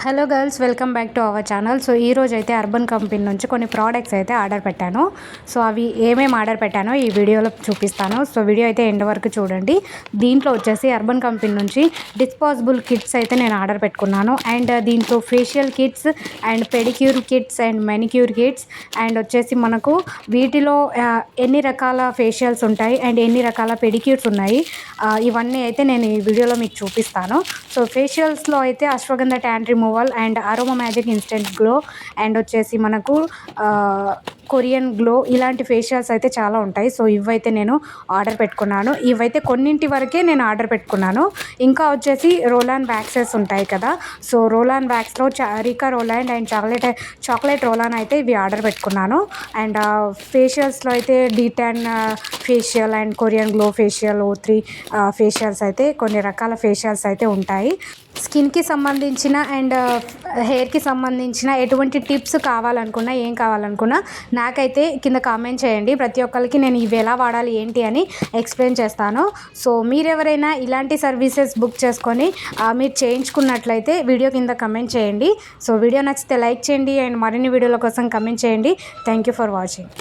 Hello girls, welcome back to our channel. So ఈరోజు అయితే urban company నుంచి కొన్ని ప్రోడక్ట్స్ అయితే ఆర్డర్ పెట్టాను. సో అవి ఏమేమి ఆర్డర్ పెట్టానో ఈ వీడియోలో చూపిస్తాను. సో వీడియో అయితే ఎండ్ వరకు చూడండి. దీంట్లో వచ్చేసి అర్బన్ కంపెనీ నుంచి డిస్పోజబుల్ కిట్స్ అయితే నేను ఆర్డర్ పెట్టుకున్నాను. అండ్ దీంట్లో facial kits and pedicure kits and manicure kits and వచ్చేసి మనకు వీటిలో ఎన్ని రకాల ఫేషియల్స్ ఉంటాయి అండ్ ఎన్ని రకాల పెడిక్యూర్స్ ఉన్నాయి, ఇవన్నీ అయితే నేను ఈ వీడియోలో మీకు చూపిస్తాను. సో ఫేషియల్స్లో అయితే ashwagandha tan removal and aroma magic instant glow and వచ్చేసి మనకు కొరియన్ గ్లో ఇలాంటి ఫేషియల్స్ అయితే చాలా ఉంటాయి. సో ఇవైతే నేను ఆర్డర్ పెట్టుకున్నాను. ఇవైతే కొన్నింటి వరకే నేను ఆర్డర్ పెట్టుకున్నాను. ఇంకా వచ్చేసి రోలాన్ వ్యాక్సెస్ ఉంటాయి కదా, సో రోలాన్ వ్యాక్స్లో Rica roll on and chocolate roll on అయితే ఇవి ఆర్డర్ పెట్టుకున్నాను. అండ్ ఫేషియల్స్లో అయితే detan facial and Korean glow facial, O3 facials అయితే కొన్ని రకాల ఫేషియల్స్ అయితే ఉంటాయి. స్కిన్కి సంబంధించిన అండ్ హెయిర్కి సంబంధించిన ఎటువంటి టిప్స్ కావాలనుకున్నా, ఏం కావాలనుకున్నా నాకైతే కింద కామెంట్ చేయండి. ప్రతి ఒక్కరికి నేను ఇవి ఎలా వాడాలి ఏంటి అని ఎక్స్ప్లెయిన్ చేస్తాను. సో మీరెవరైనా ఇలాంటి సర్వీసెస్ బుక్ చేసుకొని మీరు చేయించుకున్నట్లయితే వీడియో కింద కమెంట్ చేయండి. సో వీడియో నచ్చితే లైక్ చేయండి అండ్ మరిన్ని వీడియోల కోసం కమెంట్ చేయండి. Thank you for watching.